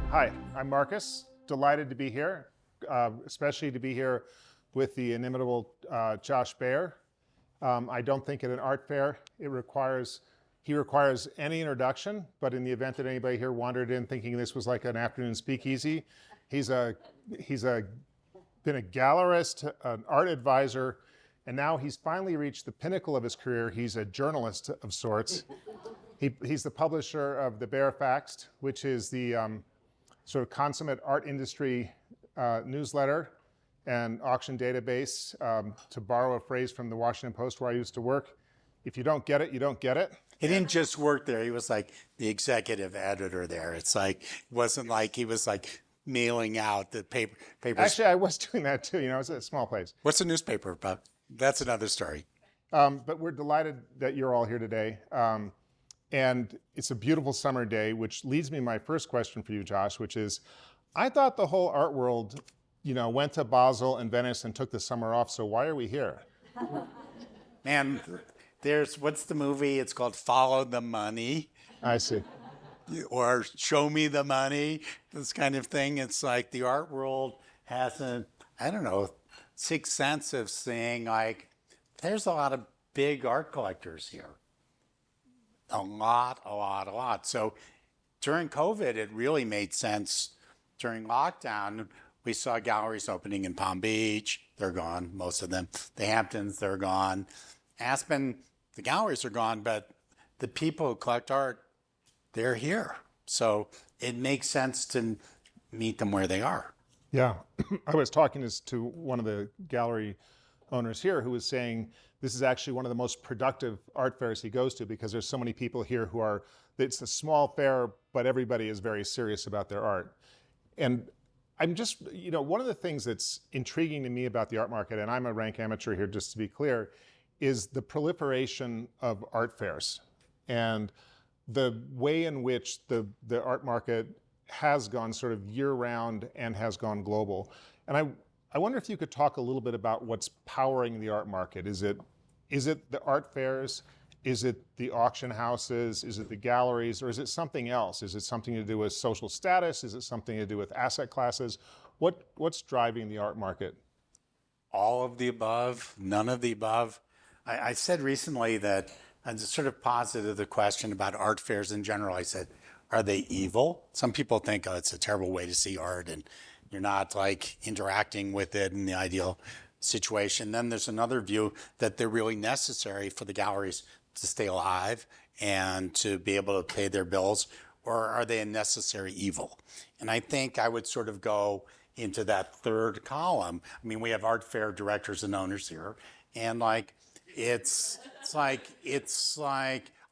Hi, I'm Marcus. Delighted to be here, especially to be here with the inimitable Josh Baer. I don't think at an art fair he requires any introduction, but in the event that anybody here wandered in thinking this was like an afternoon speakeasy, he's a been a gallerist, an art advisor, and now he's finally reached the pinnacle of his career. He's a journalist of sorts. He's the publisher of the Baer Faxt, which is the sort of consummate art industry newsletter and auction database, to borrow a phrase from the Washington Post where I used to work. If you don't get it, you don't get it. He didn't just work there. He was like the executive editor there. It's like, it wasn't like he was like mailing out the papers. Actually, I was doing that too. You know, it's a small place. What's the newspaper about? That's another story. But we're delighted that you're all here today. And it's a beautiful summer day, which leads me to my first question for you, Josh, which is, I thought the whole art world, you know, went to Basel and Venice and took the summer off. So why are we here? Man, what's the movie? It's called Follow the Money. I see. Or Show Me the Money, this kind of thing. It's like the art world hasn't, I don't know, sixth sense of saying like, there's a lot of big art collectors here. A lot. So during COVID, it really made sense. During lockdown, we saw galleries opening in Palm Beach. They're gone, most of them. The Hamptons, they're gone. Aspen, the galleries are gone, but the people who collect art, they're here. So it makes sense to meet them where they are. Yeah, I was talking to one of the gallery owners here who was saying this is actually one of the most productive art fairs he goes to because there's so many people here who are, it's a small fair, but everybody is very serious about their art. And I'm just, you know, one of the things that's intriguing to me about the art market, and I'm a rank amateur here just to be clear, is the proliferation of art fairs and the way in which the art market has gone sort of year-round and has gone global. And I wonder if you could talk a little bit about what's powering the art market. Is it the art fairs? Is it the auction houses? Is it the galleries? Or is it something else? Is it something to do with social status? Is it something to do with asset classes? What's driving the art market? All of the above, none of the above. I said recently that I just sort of posited the question about art fairs in general. I said, are they evil? Some people think, oh, it's a terrible way to see art and you're not like interacting with it in the ideal situation. Then there's another view that they're really necessary for the galleries to stay alive and to be able to pay their bills, or are they a necessary evil? And I think I would sort of go into that third column. I mean, we have art fair directors and owners here, and like, it's like,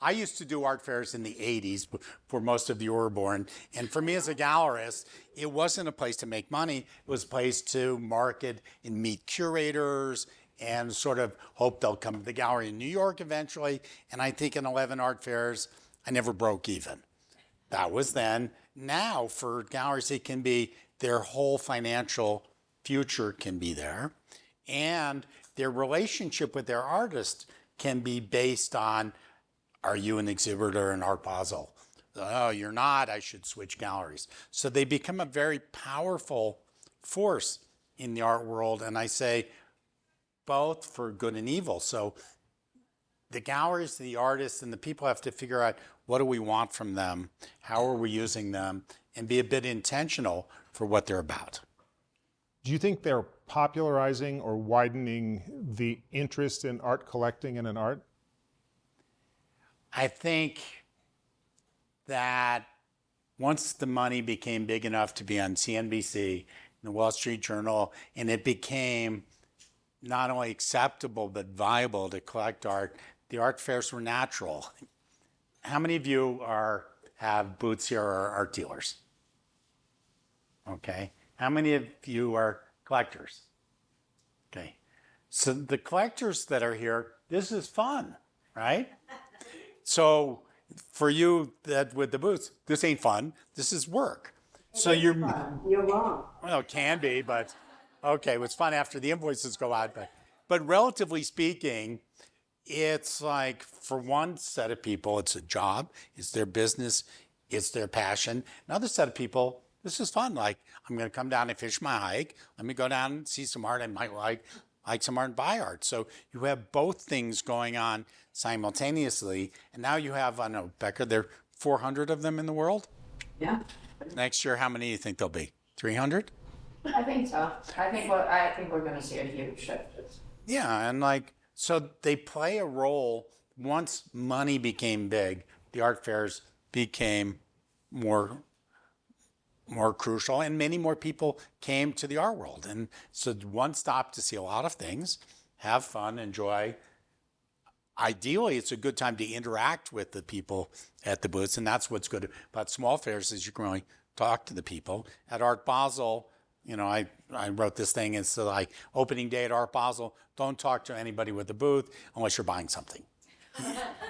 I used to do art fairs in the 80s before most of you were born. And for me as a gallerist, it wasn't a place to make money. It was a place to market and meet curators and sort of hope they'll come to the gallery in New York eventually. And I think in 11 art fairs, I never broke even. That was then. Now for galleries, it can be their whole financial future can be there. And their relationship with their artist can be based on, are you an exhibitor in Art Basel? Oh, you're not, I should switch galleries. So they become a very powerful force in the art world. And I say both for good and evil. So the galleries, the artists, and the people have to figure out what do we want from them? How are we using them? And be a bit intentional for what they're about. Do you think they're popularizing or widening the interest in art collecting and in art? I think that once the money became big enough to be on CNBC, the Wall Street Journal, and it became not only acceptable but viable to collect art, the art fairs were natural. How many of you have booths here or are art dealers? Okay. How many of you are collectors? Okay. So the collectors that are here, this is fun, right? So for you that with the booths, this ain't fun. This is work. So you're wrong. Well, it can be, but okay, it's fun after the invoices go out. But relatively speaking, it's like for one set of people, it's a job, it's their business, it's their passion. Another set of people, this is fun. Like, I'm going to come down and fish my hike. Let me go down and see some art. I might like some art and buy art. So you have both things going on simultaneously. And now you have, I don't know, Becca, there are 400 of them in the world. Yeah, Next year, how many do you think there'll be? 300? I think so. I think we're going to see a huge shift. Yeah, and like, so they play a role. Once money became big, the art fairs became more crucial, and many more people came to the art world. And so one stop to see a lot of things, have fun, enjoy. Ideally, it's a good time to interact with the people at the booths, and that's what's good about small fairs is you can really talk to the people. At Art Basel, you know, I wrote this thing, it's like opening day at Art Basel, don't talk to anybody with a booth unless you're buying something.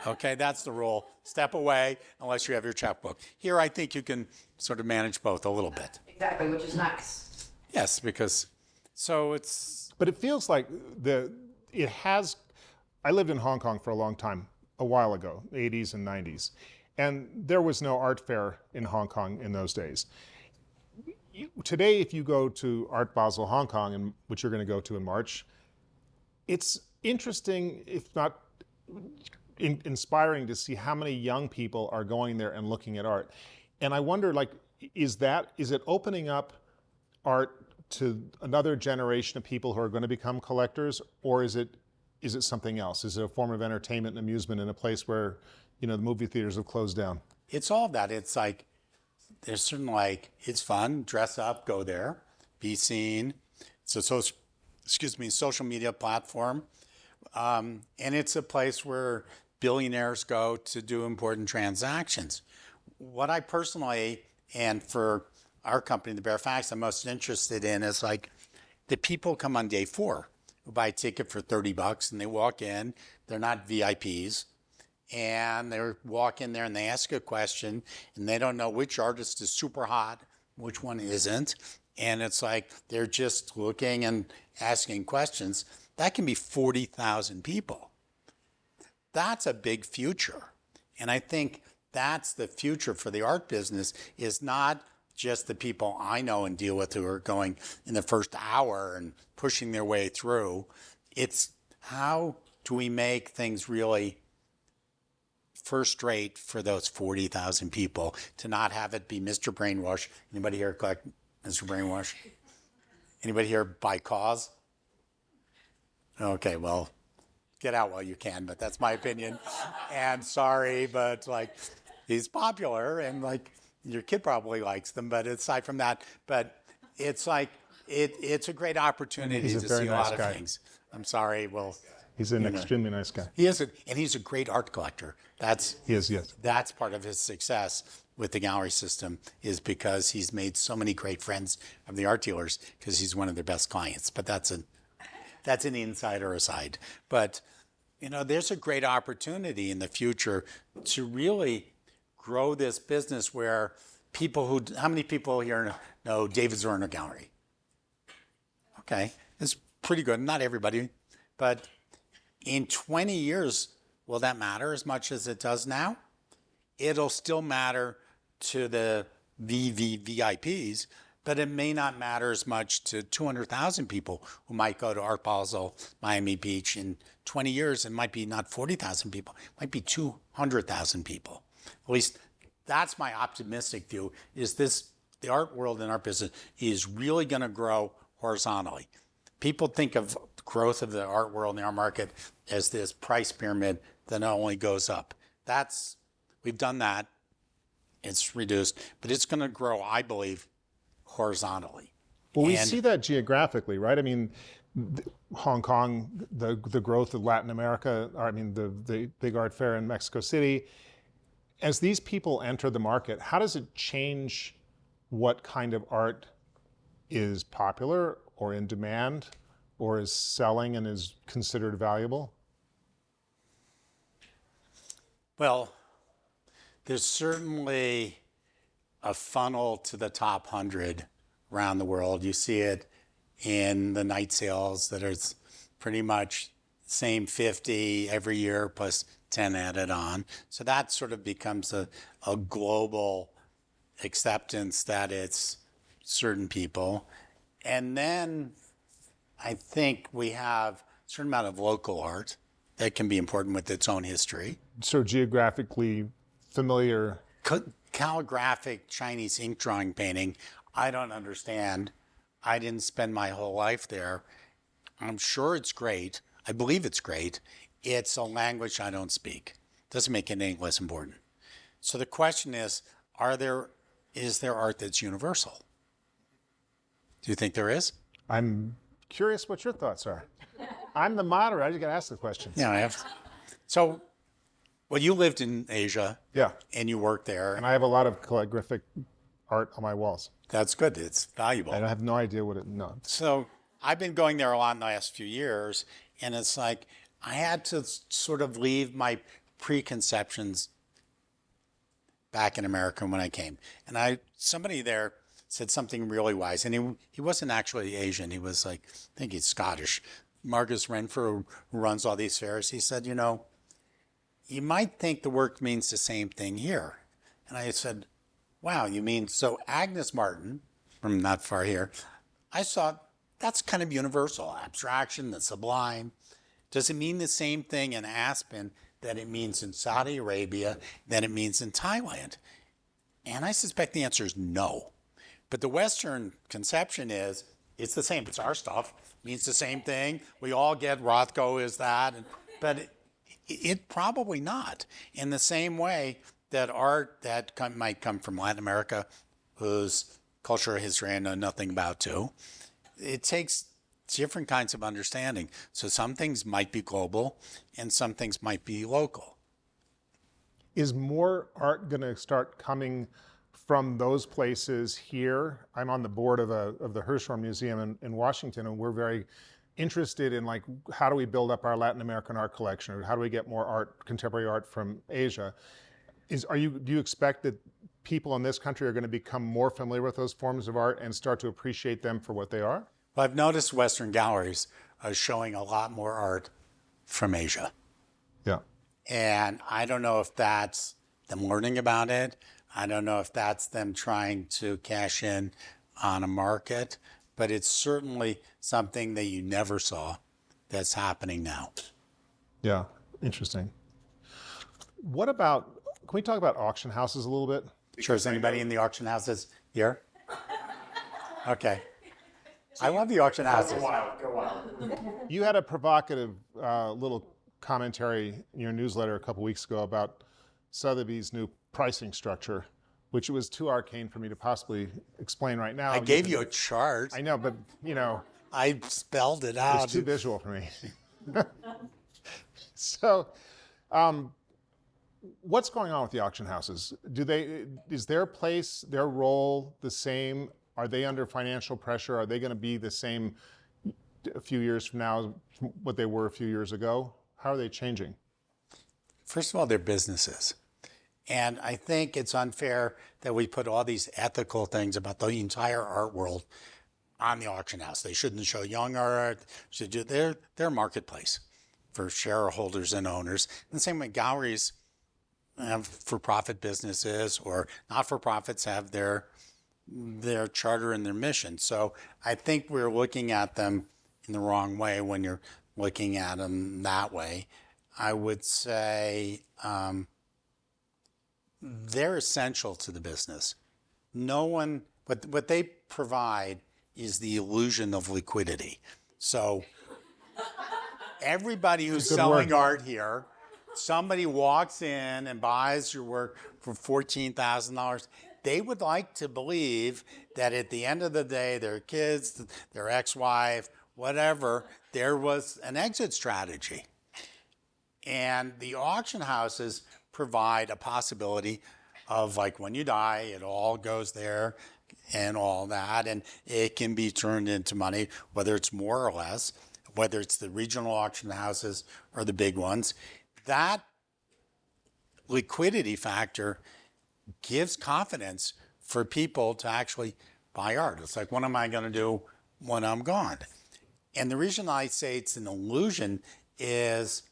Okay, that's the rule. Step away unless you have your checkbook. Here, I think you can sort of manage both a little bit. Exactly, which is nice. Yes, because so it's. But it feels like it has. I lived in Hong Kong for a long time, a while ago, 80s and 90s, and there was no art fair in Hong Kong in those days. Today, if you go to Art Basel Hong Kong, and which you're going to go to in March, it's interesting, if not inspiring, to see how many young people are going there and looking at art. And I wonder, like, is it opening up art to another generation of people who are going to become collectors, or is it something else? Is it a form of entertainment and amusement in a place where, you know, the movie theaters have closed down? It's all that. It's like, there's certain, like, it's fun, dress up, go there, be seen. It's a social media platform. And it's a place where billionaires go to do important transactions. What I personally, and for our company, the Baer Faxt, I'm most interested in is like the people come on day 4 who buy a ticket for $30 and they walk in, they're not VIPs, and they walk in there and they ask a question and they don't know which artist is super hot, which one isn't. And it's like they're just looking and asking questions. That can be 40,000 people. That's a big future. And I think that's the future for the art business, is not just the people I know and deal with who are going in the first hour and pushing their way through. It's how do we make things really first rate for those 40,000 people, to not have it be Mr. Brainwash. Anybody here collect Mr. Brainwash? Anybody here buy cause? Okay, well, get out while you can, but that's my opinion. And sorry, but like, he's popular and like your kid probably likes them, but aside from that, but it's like, it's a great opportunity to see a lot of things. I'm sorry, well. He's an extremely nice guy. He is, and he's a great art collector. He is, yes. That's part of his success with the gallery system, is because he's made so many great friends of the art dealers because he's one of their best clients. But that's an insider aside. But you know, there's a great opportunity in the future to really grow this business where how many people here know David Zorner Gallery? Okay, it's pretty good. Not everybody, but in 20 years, will that matter as much as it does now? It'll still matter to the VVVIPs, but it may not matter as much to 200,000 people who might go to Art Basel, Miami Beach in 20 years. It might be not 40,000 people, it might be 200,000 people. At least that's my optimistic view, is the art world and art business is really going to grow horizontally. People think of growth of the art world and the art market as this price pyramid that only goes up. We've done that. It's reduced, but it's going to grow, I believe, horizontally. Well, we see that geographically, right? I mean, Hong Kong, the growth of Latin America, the big art fair in Mexico City. As these people enter the market, how does it change what kind of art is popular or in demand or is selling and is considered valuable? Well, there's certainly a funnel to the top 100 around the world. You see it in the night sales that are pretty much same 50 every year plus 10 added on. So that sort of becomes a global acceptance that it's certain people. And then I think we have a certain amount of local art that can be important with its own history. So geographically familiar. Calligraphic Chinese ink drawing painting, I don't understand. I didn't spend my whole life there. I'm sure it's great. I believe it's great. It's a language I don't speak. Doesn't make it any less important. So the question is there art that's universal? Do you think there is? I'm curious what your thoughts are. I'm the moderator. I just got to ask the questions. Yeah, I have. So, well, you lived in Asia. Yeah. And you worked there. And I have a lot of calligraphic art on my walls. That's good. It's valuable. I have no idea what it, no. So I've been going there a lot in the last few years, and it's like I had to sort of leave my preconceptions back in America when I came. And somebody there said something really wise, and he wasn't actually Asian. He was like, I think he's Scottish. Marcus Renfrew, who runs all these fairs, he said, you might think the work means the same thing here. And I said, wow, you mean, so Agnes Martin, from not far here, I saw that's kind of universal, abstraction, the sublime. Does it mean the same thing in Aspen that it means in Saudi Arabia, that it means in Thailand? And I suspect the answer is no. But the Western conception is, it's the same, it's our stuff, it means the same thing. We all get Rothko is that, but it probably not. In the same way that art that might come from Latin America, whose culture, history I know nothing about too, it takes different kinds of understanding. So some things might be global and some things might be local. Is more art going to start coming from those places here? I'm on the board of the Hirshhorn Museum in Washington, and we're very interested in like, how do we build up our Latin American art collection, or how do we get more art, contemporary art from Asia? Do you expect that people in this country are going to become more familiar with those forms of art and start to appreciate them for what they are? Well, I've noticed Western galleries are showing a lot more art from Asia. Yeah. And I don't know if that's them learning about it. I don't know if that's them trying to cash in on a market, but it's certainly something that you never saw that's happening now. Yeah, interesting. What about, can we talk about auction houses a little bit? Sure, is anybody in the auction houses here? Okay. I love the auction houses. You had a provocative little commentary in your newsletter a couple weeks ago about Sotheby's new pricing structure, which was too arcane for me to possibly explain right now. I gave you a chart. I know, but I spelled it out. it's too visual for me. So, what's going on with the auction houses? Is their place, their role the same? Are they under financial pressure? Are they going to be the same a few years from now as what they were a few years ago? How are they changing? First of all, they're businesses. And I think it's unfair that we put all these ethical things about the entire art world on the auction house. They shouldn't show young art. Should do their marketplace for shareholders and owners. And the same way galleries have for-profit businesses, or not-for-profits have their charter and their mission. So I think we're looking at them in the wrong way when you're looking at them that way. I would say they're essential to the business. What they provide is the illusion of liquidity. So everybody who's selling art here, somebody walks in and buys your work for $14,000. They would like to believe that at the end of the day, their kids, their ex-wife, whatever, there was an exit strategy. And the auction houses provide a possibility of, like, when you die, it all goes there and all that, and it can be turned into money, whether it's more or less, whether it's the regional auction houses or the big ones. That liquidity factor gives confidence for people to actually buy art. It's like, what am I going to do when I'm gone? And the reason I say it's an illusion is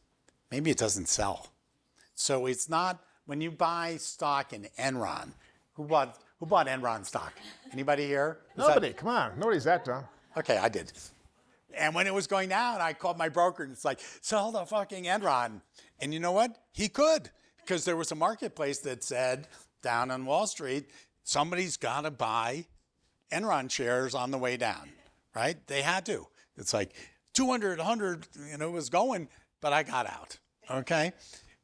maybe it doesn't sell. So it's not, when you buy stock in Enron, who Who bought Enron stock? Anybody here? Nobody, come on. Nobody's that dumb. Okay, I did. And when it was going down, I called my broker and it's like, sell the fucking Enron. And you know what? He could, because there was a marketplace that said down on Wall Street, somebody's got to buy Enron shares on the way down, right? They had to. It's like 200, 100, it was going, but I got out, okay?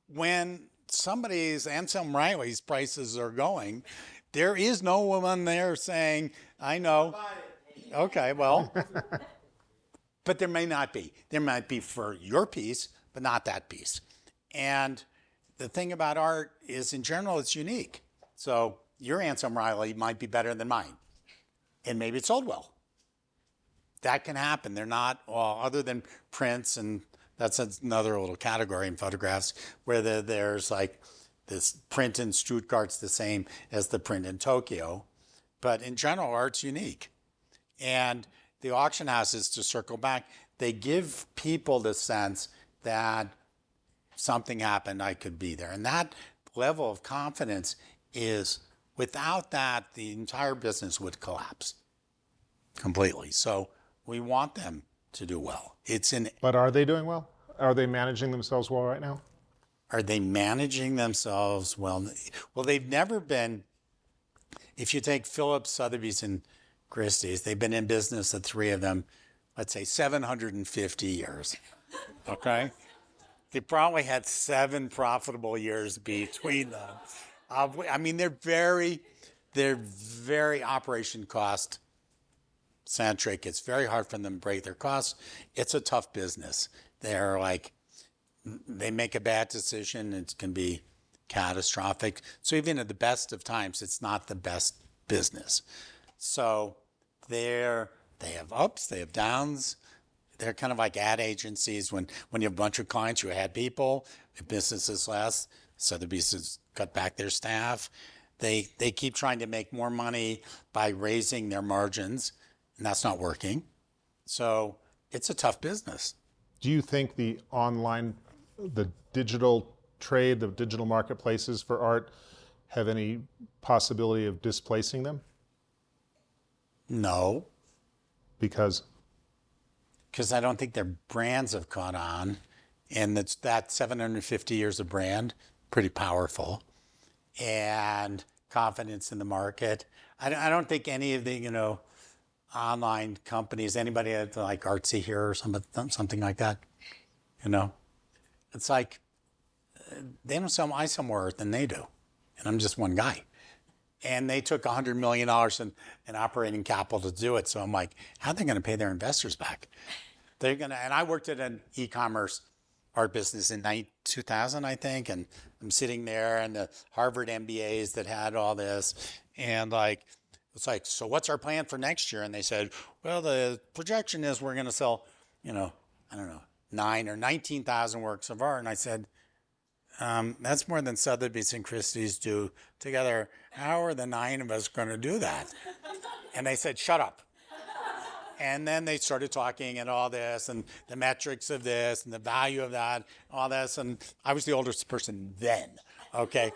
When somebody's, Anselm Riley's prices are going, there is no one there saying, I know. Okay, well, but there may not be. There might be for your piece, but not that piece. And the thing about art is, in general, it's unique. So your Anselm Riley might be better than mine, and maybe it sold well. That can happen. They're not, well, other than prints, and that's another little category in photographs, where there's like this print in Stuttgart's the same as the print in Tokyo. But in general, art's unique. And the auction houses, to circle back, they give people the sense that something happened, I could be there. And that level of confidence is, without that, the entire business would collapse completely. So we want them to do well. But are they doing well? Are they managing themselves well right now? Are they managing themselves well? Well, they've never been. If you take Phillips, Sotheby's, and Christie's, they've been in business, the three of them, let's say 750 years, okay? They probably had 7 profitable years between them. I mean, they're very operation cost centric. It's very hard for them to break their costs. It's a tough business. They're like, they make a bad decision, it can be catastrophic. So even at the best of times, it's not the best business. So they have ups, they have downs. They're kind of like ad agencies. When you have a bunch of clients, you had people, if business is less, Sotheby's has cut back their staff. They keep trying to make more money by raising their margins, and that's not working. So it's a tough business. Do you think the digital trade, the digital marketplaces for art have any possibility of displacing them? No. Because I don't think their brands have caught on. And that 750 years of brand, pretty powerful. And confidence in the market. I don't think any of the, online companies, anybody like Artsy here or something like that, it's like, they don't sell, I sell more art than they do. And I'm just one guy. And they took $100 million in operating capital to do it. So I'm like, how are they going to pay their investors back? And I worked at an e-commerce art business in 2000, I think. And I'm sitting there and the Harvard MBAs that had all this. And it's like, so what's our plan for next year? And they said, well, the projection is we're going to sell, I don't know, 9 or 19,000 works of art. And I said, that's more than Sotheby's and Christie's do together. How are the 9 of us going to do that? And they said, shut up. And then they started talking and all this and the metrics of this and the value of that, all this. And I was the oldest person then, okay?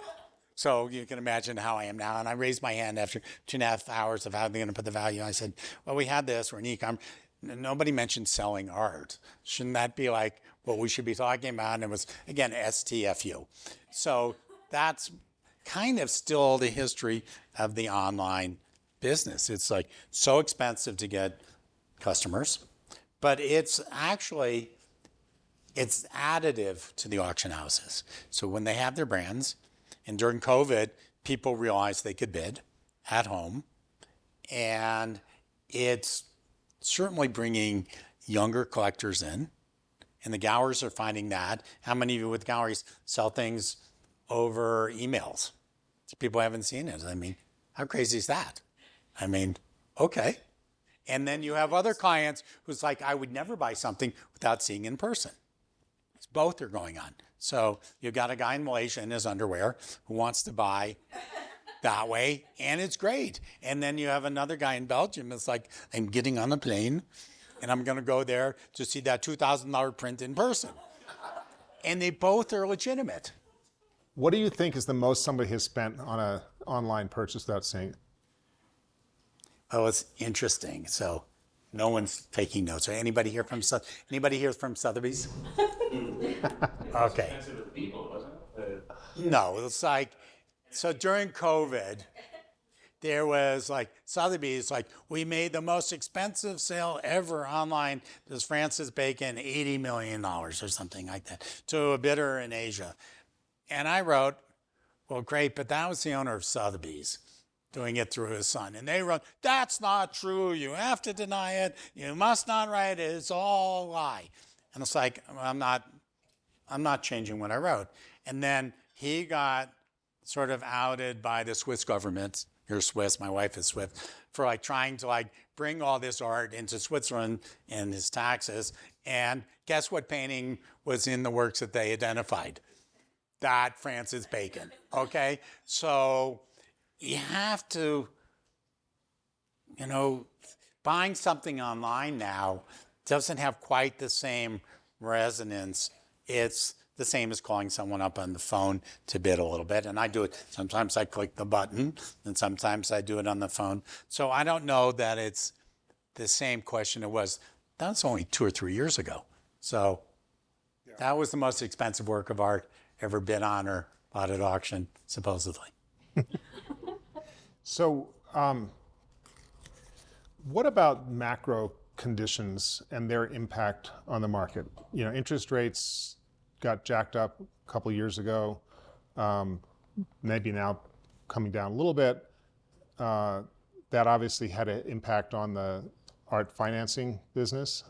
So you can imagine how I am now. And I raised my hand after 2.5 hours of how they're going to put the value. I said, well, we had this, we're in e-com. Nobody mentioned selling art. Shouldn't that be like what we should be talking about? And it was, again, STFU. So that's kind of still the history of the online business. It's like so expensive to get customers, but it's additive to the auction houses. So when they have their brands, and during COVID, people realized they could bid at home, and it's certainly bringing younger collectors in, and the galleries are finding that. How many of you with galleries sell things over emails? People haven't seen it. I mean, how crazy is that? I mean, okay. And then you have other clients who's like, I would never buy something without seeing in person. Both are going on. So you've got a guy in Malaysia in his underwear who wants to buy that way, and it's great. And then you have another guy in Belgium that's like, I'm getting on a plane, and I'm going to go there to see that $2,000 print in person. And they both are legitimate. what do you think is the most somebody has spent on an online purchase without seeing it? Oh, it's interesting. So no one's taking notes. Or anybody here from Sotheby's? Okay. No, it's like, so during COVID, there was like Sotheby's, like, we made the most expensive sale ever online. This Francis Bacon, $80 million or something like that, to a bidder in Asia. And I wrote, well, great, but that was the owner of Sotheby's doing it through his son. And they wrote, that's not true. You have to deny it. You must not write it. It's all a lie. And it's like, I'm not changing what I wrote. And then he got sort of outed by the Swiss government. You're Swiss, my wife is Swiss, for like trying to like bring all this art into Switzerland and his taxes. And guess what painting was in the works that they identified? That Francis Bacon, okay? So you have to, buying something online now doesn't have quite the same resonance. It's the same as calling someone up on the phone to bid a little bit. And I do it. Sometimes I click the button and sometimes I do it on the phone. So I don't know that it's the same question it was. That was only 2 or 3 years ago. So that was the most expensive work of art ever bid on or bought at auction, supposedly. So, what about macro conditions and their impact on the market? Interest rates got jacked up a couple years ago, maybe now coming down a little bit. That obviously had an impact on the art financing business.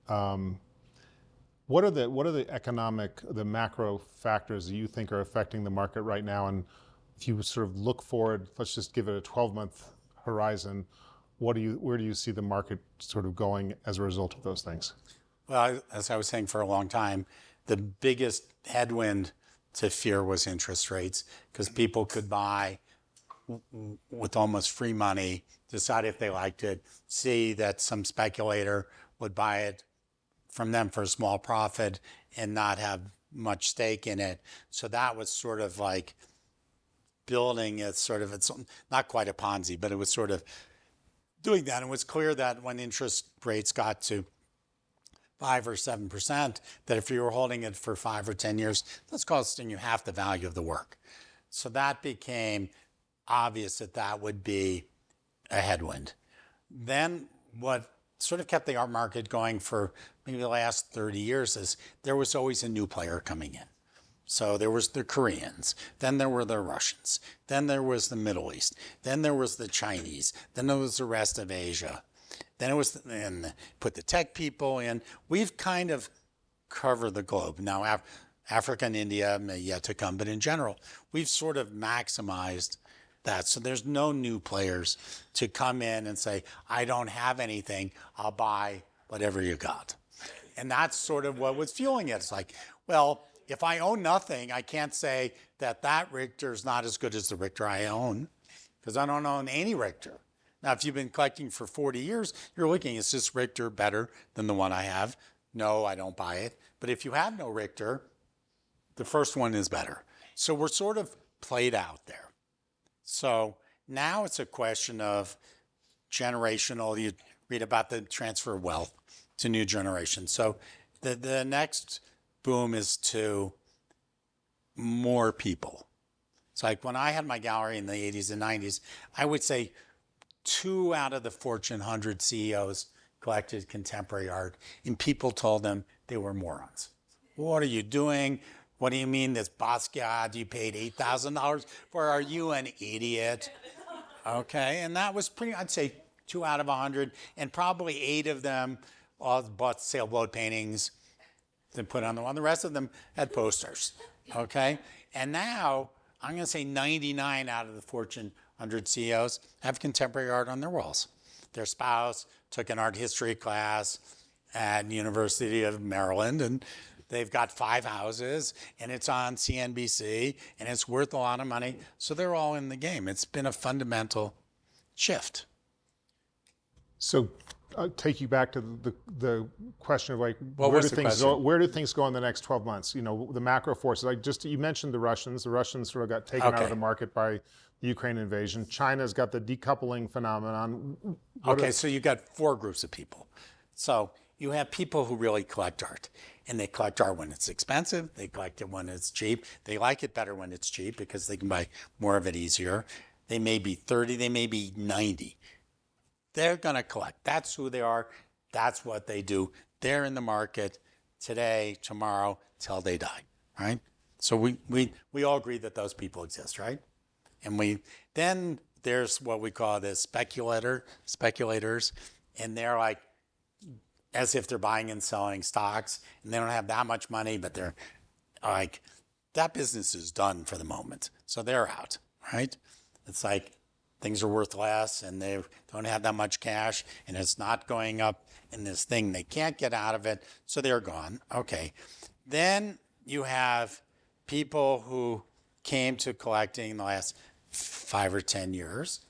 What are the macro factors that you think are affecting the market right now? And if you sort of look forward, let's just give it a 12-month horizon, where do you see the market sort of going as a result of those things? Well, as I was saying for a long time, the biggest headwind to fear was interest rates, because people could buy with almost free money, decide if they liked it, see that some speculator would buy it from them for a small profit and not have much stake in it. So that was sort of like building it's not quite a Ponzi, but it was sort of doing that. And it was clear that when interest rates got to 5 or 7%, that if you were holding it for 5 or 10 years, that's costing you half the value of the work. So that became obvious that would be a headwind. Then what sort of kept the art market going for maybe the last 30 years is there was always a new player coming in. So there was the Koreans, then there were the Russians, then there was the Middle East, then there was the Chinese, then there was the rest of Asia. Then it was, and put the tech people in. We've kind of covered the globe. Now, Africa and India may yet to come, but in general, we've sort of maximized that. So there's no new players to come in and say, I don't have anything, I'll buy whatever you got. And that's sort of what was fueling it. It's like, well, if I own nothing, I can't say that Richter is not as good as the Richter I own, because I don't own any Richter. Now, if you've been collecting for 40 years, you're looking, is this Richter better than the one I have? No, I don't buy it. But if you have no Richter, the first one is better. So we're sort of played out there. So now it's a question of generational. You read about the transfer of wealth to new generations. So the next boom is to more people. It's like when I had my gallery in the 80s and 90s, I would say 2 out of the Fortune 100 CEOs collected contemporary art, and people told them they were morons. What are you doing? What do you mean this Basquiat you paid $8,000 for? Are you an idiot? Okay, and that was I'd say 2 out of 100, and probably 8 of them all bought sailboat paintings and put on the one. The rest of them had posters, okay? And now, I'm going to say 99 out of the Fortune 100 CEOs have contemporary art on their walls. Their spouse took an art history class at University of Maryland, and they've got 5 houses, and it's on CNBC, and it's worth a lot of money. So they're all in the game. It's been a fundamental shift. So take you back to the question of like What was the question? where do things go in the next 12 months? You know, the macro forces. Like just you mentioned the Russians. The Russians sort of got taken out of Okay. the market by the Ukraine invasion. China's got the decoupling phenomenon. Okay, so you got four groups of people. So you have people who really collect art, and they collect art when it's expensive. They collect it when it's cheap. They like it better when it's cheap because they can buy more of it easier. They may be 30, they may be 90. They're going to collect. That's who they are. That's what they do. They're in the market today, tomorrow, till they die, right? So we all agree that those people exist, right? And then there's what we call the speculators, and they're like as if they're buying and selling stocks, and they don't have that much money, but they're like that business is done for the moment, so they're out, right? It's like things are worth less, and they don't have that much cash, and it's not going up in this thing. They can't get out of it, so they're gone. Okay, then you have people who came to collecting in the last 5 or 10 years.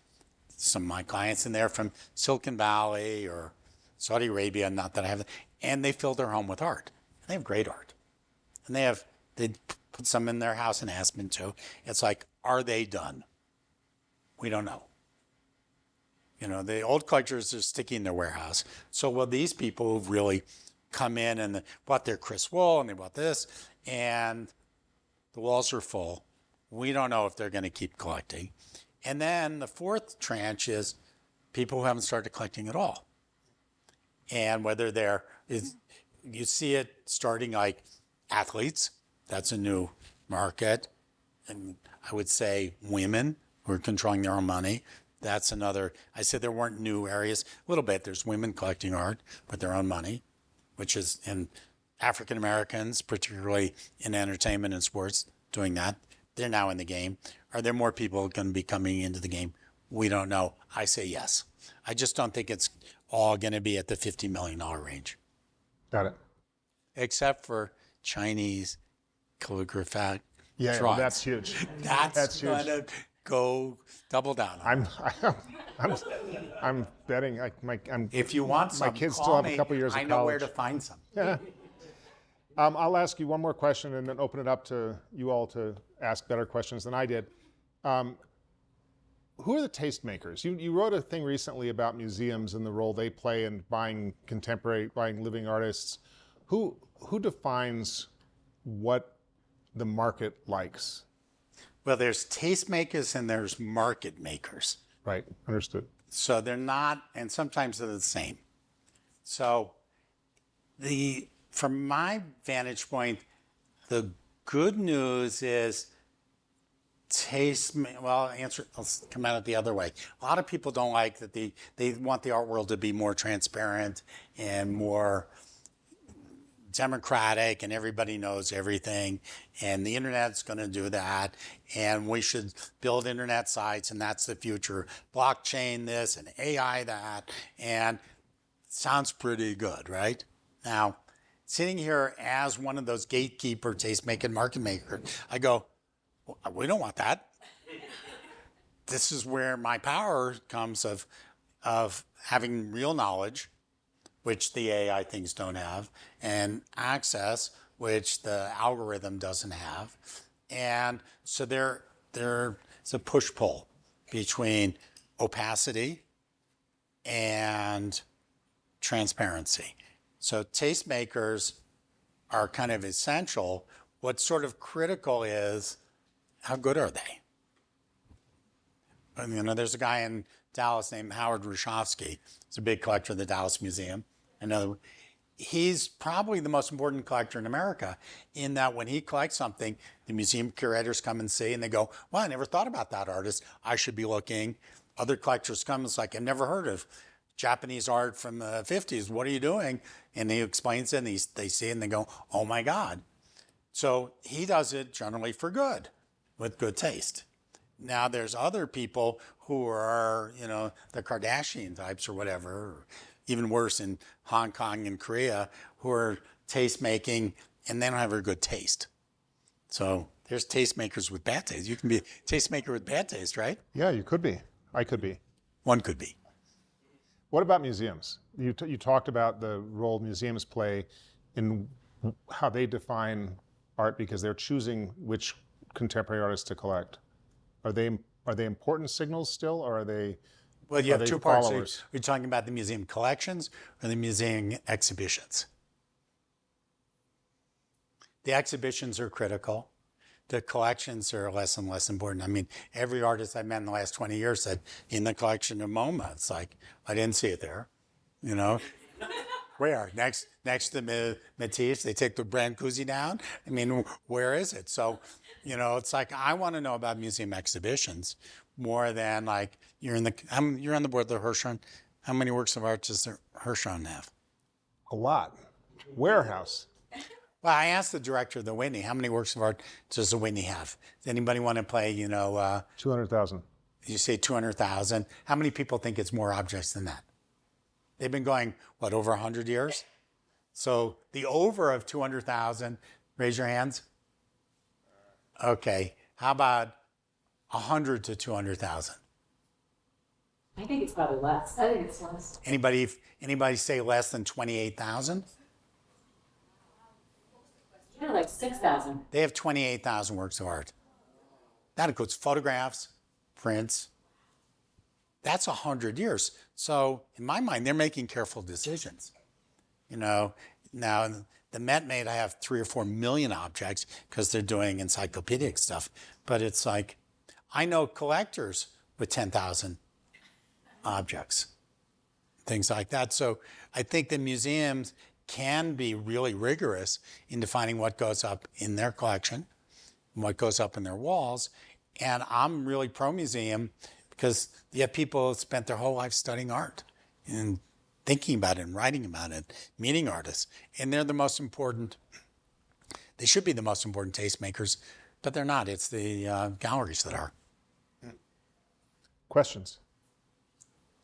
Some of my clients in there from Silicon Valley or Saudi Arabia, not that I have, and they fill their home with art. They have great art. And they put some in their house in Aspen too. It's like, are they done? We don't know. You know, the old collectors are sticking in their warehouse. So will these people who've really come in and bought their Chris Wool and they bought this, and the walls are full. We don't know if they're going to keep collecting. And then the fourth tranche is people who haven't started collecting at all. And whether you see it starting like athletes, that's a new market. And I would say women who are controlling their own money, that's another. I said there weren't new areas. A little bit, there's women collecting art with their own money, which is in African Americans, particularly in entertainment and sports, doing that. They're now in the game. Are there more people going to be coming into the game? We don't know. I say yes. I just don't think it's all going to be at the $50 million range. Got it. Except for Chinese calligraphic Yeah, drawings. that's huge. That's huge. going to go double down on. I'm betting. If you want some, my kids call still have me. a couple years of I know college. where to find some. Yeah. I'll ask you one more question and then open it up to you all to ask better questions than I did. Who are the tastemakers? You wrote a thing recently about museums and the role they play in buying living artists. Who defines what the market likes? Well, there's tastemakers and there's market makers. Right, understood. So they're not, and sometimes they're the same. So from my vantage point, the good news is I'll come at it the other way. A lot of people don't like that they want the art world to be more transparent and more democratic, and everybody knows everything, and the internet's going to do that, and we should build internet sites, and that's the future. Blockchain this and AI that, and sounds pretty good, right? Now, sitting here as one of those gatekeeper, tastemaker, market maker, I go, we don't want that. This is where my power comes of having real knowledge, which the AI things don't have, and access, which the algorithm doesn't have. And so there's a push-pull between opacity and transparency. So tastemakers are kind of essential. What's sort of critical is how good are they? And, you know, there's a guy in Dallas named Howard Rushovsky. He's a big collector of the Dallas Museum. He's probably the most important collector in America in that when he collects something, the museum curators come and see, and they go, well, I never thought about that artist. I should be looking. Other collectors come, it's like, I've never heard of Japanese art from the 50s. What are you doing? And he explains it, and they see it, and they go, oh my God. So he does it generally for good, with good taste. Now there's other people who are, you know, the Kardashian types or whatever, or even worse in Hong Kong and Korea, who are taste making and they don't have very good taste. So there's tastemakers with bad taste. You can be a tastemaker with bad taste, right? Yeah, you could be. I could be. One could be. What about museums? You talked about the role museums play in how they define art because they're choosing which contemporary artists to collect. Are they important signals still, or are they? Well, you Are have they two parts. followers? Are you talking about the museum collections or the museum exhibitions? The exhibitions are critical. The collections are less and less important. I mean, every artist I've met in the last 20 years said, in the collection of MoMA, it's like, I didn't see it there, you know? Where? Next to Matisse, they take the Brancusi down? I mean, where is it? So, you know, it's like, I want to know about museum exhibitions more than like, you're on the board of the Hirshhorn. How many works of art does the Hirshhorn have? A lot. Warehouse. Well, I asked the director of the Whitney, how many works of art does the Whitney have? Does anybody want to play, 200,000. you say 200,000? How many people think it's more objects than that? They've been going, what, over 100 years? So the over of 200,000, raise your hands. Okay, how about 100 to 200,000? I think it's probably less. I think it's less. Anybody say less than 28,000? Yeah, like 6,000. They have 28,000 works of art. That includes photographs, prints. That's 100 years. So in my mind, they're making careful decisions. You know, now the Met may have 3 or 4 million objects because they're doing encyclopedic stuff. But it's like, I know collectors with 10,000 objects, things like that. So I think the museums can be really rigorous in defining what goes up in their collection and what goes up in their walls. And I'm really pro-museum because you have people who spent their whole life studying art and thinking about it and writing about it, meeting artists. And they're the most important, they should be the most important tastemakers, but they're not. It's the galleries that are. Questions?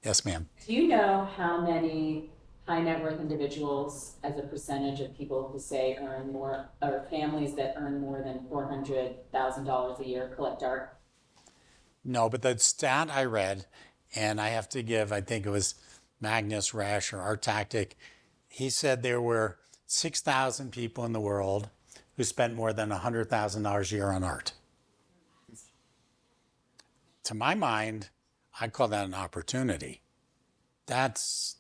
Yes, ma'am. Do you know how many high net worth individuals, as a percentage of people who say earn more, or families that earn more than $400,000 a year, collect art? No, but the stat I read, and I have to give, I think it was Magnus Rash or Art Tactic, he said there were 6,000 people in the world who spent more than $100,000 a year on art. To my mind, I call that an opportunity. That's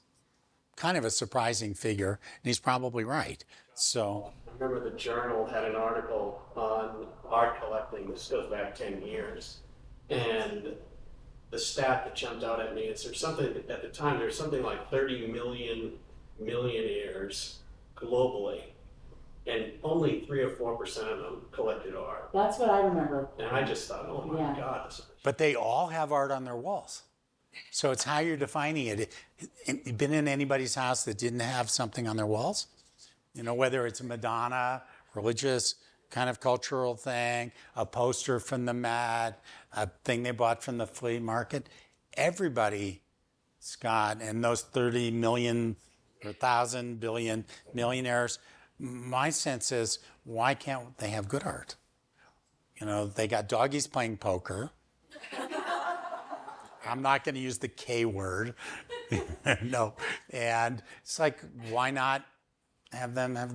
kind of a surprising figure, and he's probably right. So, I remember the Journal had an article on art collecting. This goes back 10 years. And the stat that jumped out at me is there's something, at the time, there's something like 30 million millionaires globally, and only 3 or 4% of them collected art. That's what I remember. And I just thought, oh my Yeah. God. This is... but they all have art on their walls. So it's how you're defining it. You been in anybody's house that didn't have something on their walls? You know, whether it's a Madonna, religious kind of cultural thing, a poster from the Met, a thing they bought from the flea market. Everybody, Scott, and those 30 million or 1,000 billion millionaires, my sense is, why can't they have good art? You know, they got doggies playing poker. I'm not going to use the K word. No. And it's like, why not have them have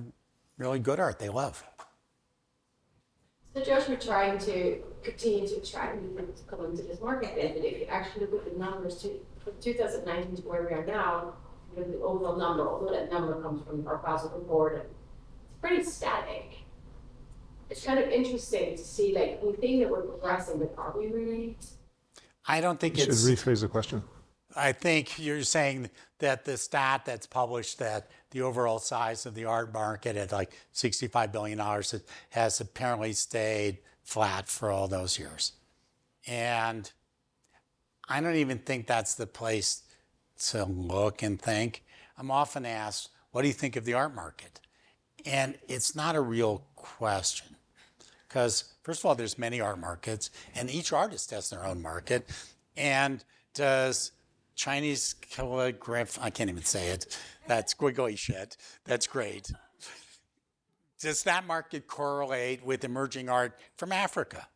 really good art they love? So Josh, we're trying to continue to attract people to come into this market, but if you actually look at the numbers from 2019 to where we are now, the overall number, although that number comes from our Basel report, and it's pretty static. It's kind of interesting to see, like, we think that we're progressing, but are we really? I don't think You should it's... rephrase the question. I think you're saying that the stat that's published that the overall size of the art market at like $65 billion has apparently stayed flat for all those years. And I don't even think that's the place to look and think. I'm often asked, what do you think of the art market? And it's not a real question. Because first of all, there's many art markets, and each artist has their own market. And does Chinese calligraphy, I can't even say it, that squiggly shit, that's great. Does that market correlate with emerging art from Africa?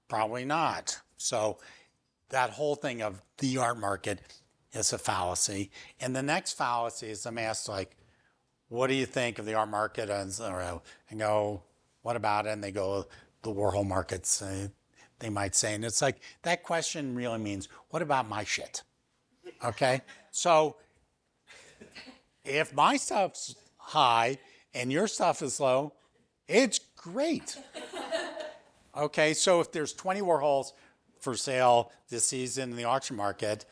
Probably not. So that whole thing of the art market is a fallacy. And the next fallacy is I'm asked, like, what do you think of the art market? And go, what about it? And they go, the Warhol markets, they might say. And it's like, that question really means, what about my shit? Okay? So if my stuff's high and your stuff is low, it's great. Okay, so if there's 20 Warhols for sale this season in the auction market,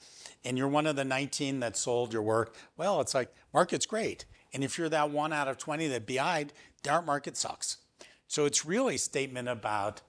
and you're one of the 19 that sold your work, well, it's like, market's great. And if you're that 1 out of 20 that behind, the art market sucks. So it's really a statement about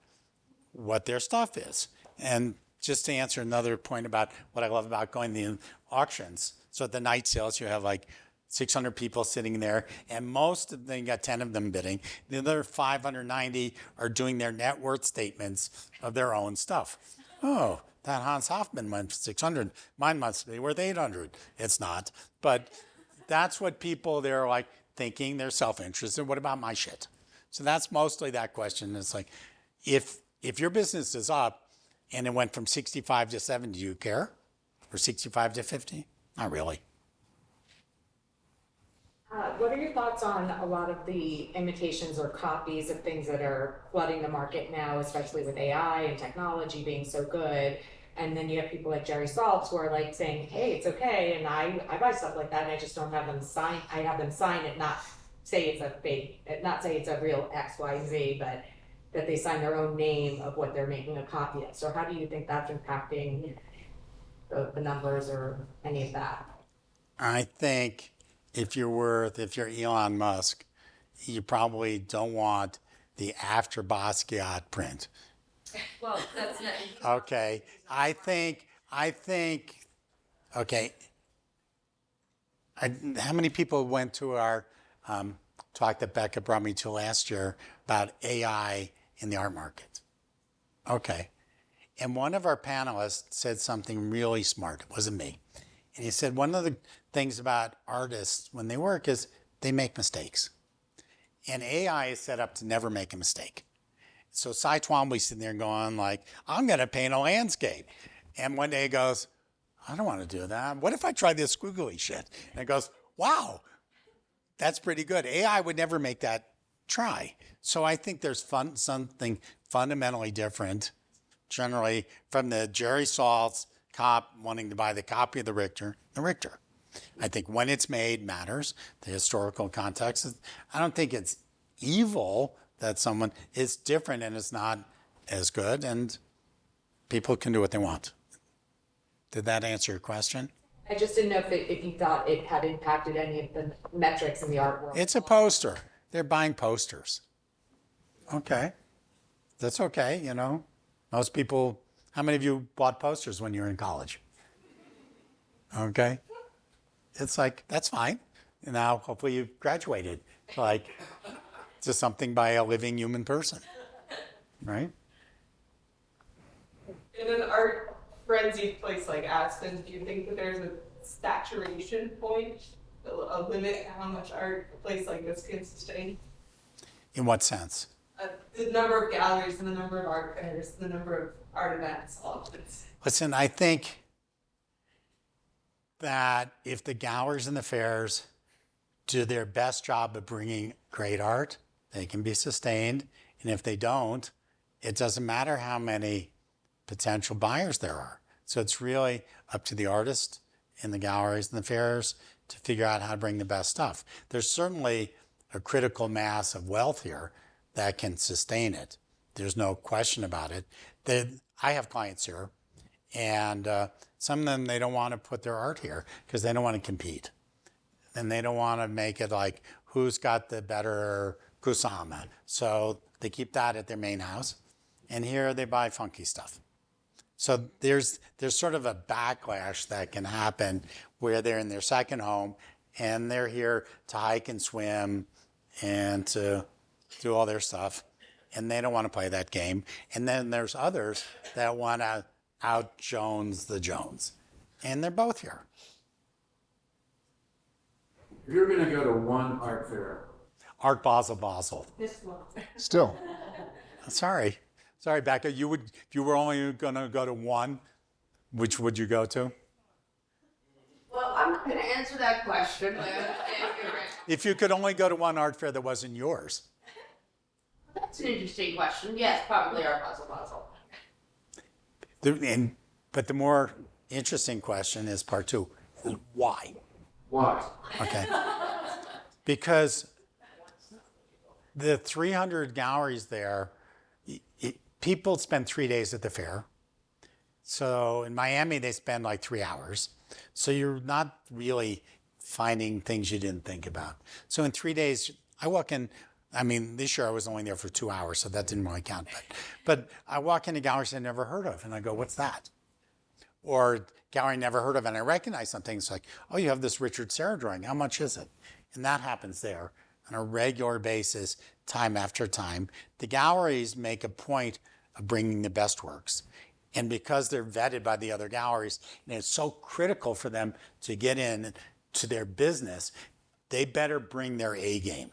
what their stuff is. And just to answer another point about what I love about going to the auctions. So at the night sales, you have like 600 people sitting there, and most of them, you got 10 of them bidding. The other 590 are doing their net worth statements of their own stuff. Oh, that Hans Hofmann went for 600. Mine must be worth 800. It's not. But that's what people, they're like thinking, they're self-interested. What about my shit? So that's mostly that question. It's like, if your business is up and it went from 65 to 70, do you care? Or 65 to 50? Not really. What are your thoughts on a lot of the imitations or copies of things that are flooding the market now, especially with AI and technology being so good? And then you have people like Jerry Saltz who are like saying, hey, it's okay, and I buy stuff like that and I just don't have them sign, I have them sign it, not say it's a fake, not say it's a real X, Y, Z, but that they sign their own name of what they're making a copy of. So how do you think that's impacting the numbers or any of that? I think if you're Elon Musk, you probably don't want the after Basquiat print. Well, that's not. Okay, I think, okay, how many people went to our talk that Becca brought me to last year about AI in the art market? Okay, and one of our panelists said something really smart. It wasn't me. And he said one of the things about artists when they work is they make mistakes. And AI is set up to never make a mistake. So Cy Twombly's sitting there going like, I'm going to paint a landscape. And one day he goes, I don't want to do that. What if I try this squiggly shit? And it goes, wow, that's pretty good. AI would never make that try. So I think there's something fundamentally different, generally, from the Jerry Saltz cop wanting to buy the copy of the Richter. I think when it's made matters, the historical context. I don't think it's evil that someone is different and it's not as good, and people can do what they want. Did that answer your question? I just didn't know if you thought it had impacted any of the metrics in the art world. It's a poster. They're buying posters. Okay. That's okay, you know. Most people, how many of you bought posters when you were in college? Okay. It's like, that's fine. And now hopefully you've graduated like to something by a living human person, right? In an art frenzied place like Aspen, do you think that there's a saturation point, a limit to how much art a place like this can sustain? In what sense? The number of galleries and the number of art fairs, the number of art events, all of this. Listen, I think that if the galleries and the fairs do their best job of bringing great art, they can be sustained. And if they don't, it doesn't matter how many potential buyers there are. So it's really up to the artist in the galleries and the fairs to figure out how to bring the best stuff. There's certainly a critical mass of wealth here that can sustain it. There's no question about it. I have clients here, and some of them, they don't want to put their art here because they don't want to compete. And they don't want to make it like, who's got the better kusama. So they keep that at their main house. And here they buy funky stuff. So there's sort of a backlash that can happen where they're in their second home and they're here to hike and swim and to do all their stuff. And they don't want to play that game. And then there's others that want to out-Jones the Jones. And they're both here. If you're going to go to one art fair, Art Basel. This one. Still, Sorry, Becca. If you were only going to go to one, which would you go to? gonna answer that question. If you could only go to one art fair that wasn't yours. That's an interesting question. Yes, probably our puzzle. But the more interesting question is part two. Why? Why? Okay. Because the 300 galleries there, people spend 3 days at the fair. So in Miami, they spend like 3 hours. So you're not really finding things you didn't think about. So in 3 days, I walk in, I mean, this year I was only there for 2 hours, so that didn't really count. But I walk into galleries I never heard of, and I go, what's that? Or gallery I never heard of, and I recognize something. It's like, oh, you have this Richard Serra drawing. How much is it? And that happens there on a regular basis, time after time. The galleries make a point of bringing the best works. And because they're vetted by the other galleries, and it's so critical for them to get in to their business, they better bring their A game.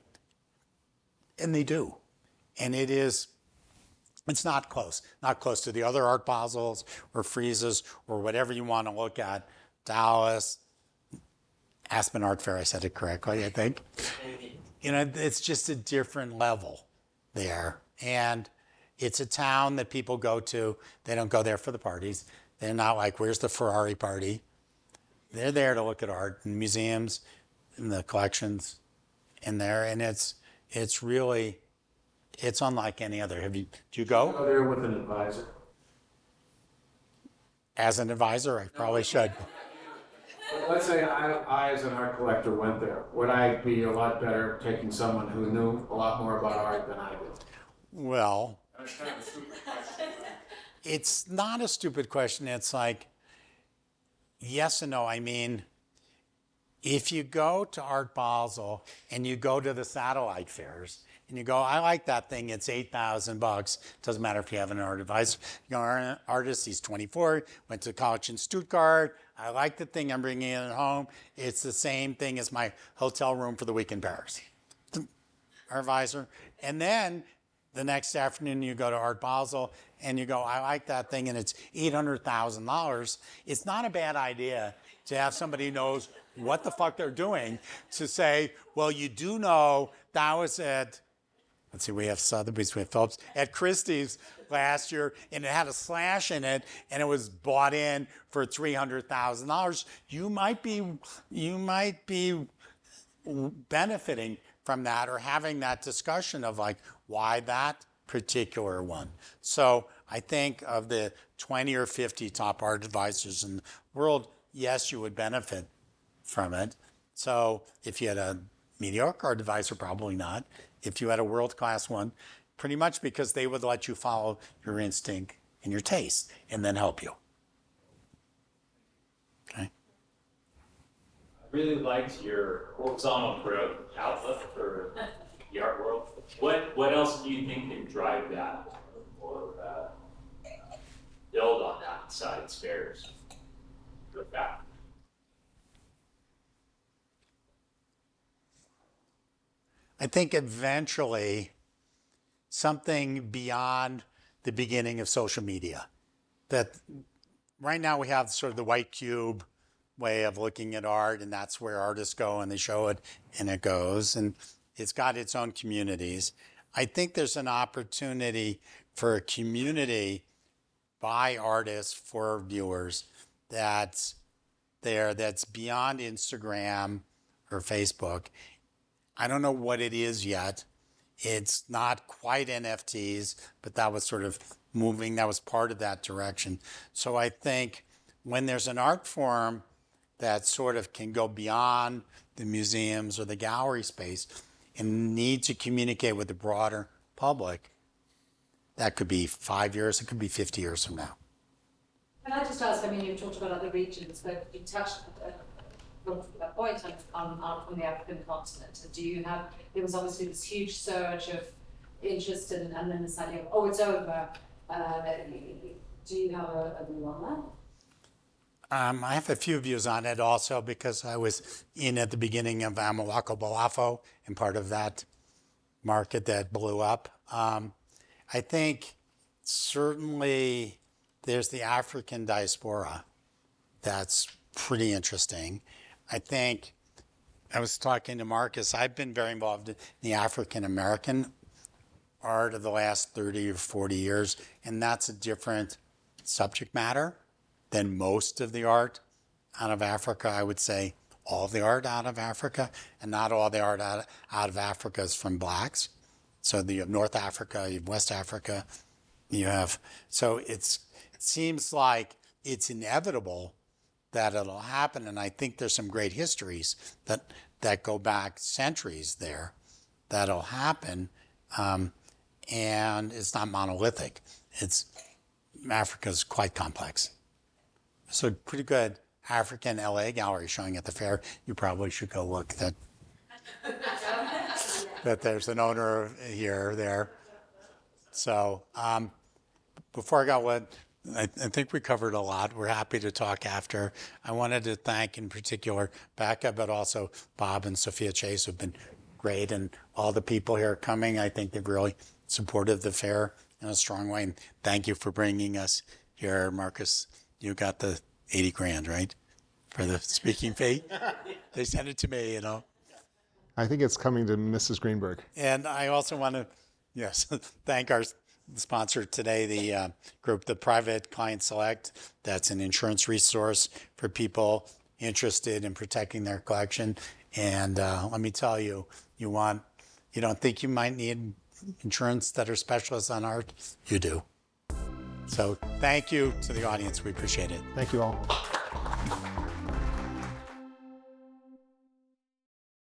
And they do. And it's not close to the other art Basels or Friezes or whatever you want to look at. Dallas, Aspen Art Fair, I said it correctly, I think. You know, it's just a different level there. And it's a town that people go to. They don't go there for the parties. They're not like, where's the Ferrari party? They're there to look at art and museums and the collections in there. And it's really, it's unlike any other. Do you go? Go there with an advisor. As an advisor, I probably should. Let's say I, as an art collector, went there. Would I be a lot better taking someone who knew a lot more about art than I did? Well, That's kind of a stupid question. it's not a stupid question. It's like, yes and no. I mean, if you go to Art Basel and you go to the satellite fairs and you go, I like that thing, it's $8,000. Doesn't matter if you have an art advisor. You know, an artist, he's 24, went to college in Stuttgart. I like the thing, I'm bringing it home. It's the same thing as my hotel room for the week in Paris. Our advisor. And then the next afternoon you go to Art Basel and you go, I like that thing, and it's $800,000. It's not a bad idea to have somebody who knows what the fuck they're doing to say, well, you do know that was at, let's see, we have Sotheby's, we have Phillips, at Christie's last year, and it had a slash in it, and it was bought in for $300,000. You might be benefiting from that or having that discussion of like, why that particular one? So I think of the 20 or 50 top art advisors in the world, yes, you would benefit from it. So if you had a mediocre art advisor, probably not. If you had a world-class one, pretty much because they would let you follow your instinct and your taste and then help you. Okay. I really liked your horizontal growth outlook for the art world. What else do you think can drive that or build on that besides fairs? Go back. I think eventually something beyond the beginning of social media. That right now we have sort of the white cube way of looking at art, and that's where artists go and they show it and it goes, and it's got its own communities. I think there's an opportunity for a community by artists for viewers that's there, that's beyond Instagram or Facebook. I don't know what it is yet. It's not quite NFTs, but that was sort of moving, that was part of that direction. So I think when there's an art form that sort of can go beyond the museums or the gallery space and need to communicate with the broader public, that could be 5 years, it could be 50 years from now. Can I just ask, I mean, you've talked about other regions, but you touched a point on from the African continent. Do you have, there was obviously this huge surge of interest and then this idea of, oh, it's over. Do you have a view on that? I have a few views on it also because I was in at the beginning of Amawako Balafo and part of that market that blew up. I think certainly there's the African diaspora that's pretty interesting. I think I was talking to Marcus. I've been very involved in the African American art of the last 30 or 40 years, and that's a different subject matter than most of the art out of Africa. I would say all of the art out of Africa, and not all the art out of Africa is from blacks. So you have North Africa, you have West Africa, so it seems like it's inevitable that it'll happen. And I think there's some great histories that go back centuries there that'll happen. And it's not monolithic. Africa's quite complex. So pretty good African LA gallery showing at the fair. You probably should go look that there's an owner here or there. So before I got one, I think we covered a lot. We're happy to talk after. I wanted to thank in particular Becca, but also Bob and Sophia Chase, who've been great, and all the people here coming. I think they've really supported the fair in a strong way. And thank you for bringing us here, Marcus. You got the 80 grand, right? For the speaking fee? They sent it to me, I think it's coming to Mrs. Greenberg. And I also want to, thank our sponsor today, the group, the Private Client Select. That's an insurance resource for people interested in protecting their collection. And let me tell you, you don't think you might need insurance that are specialists on art? You do. So thank you to the audience. We appreciate it. Thank you all.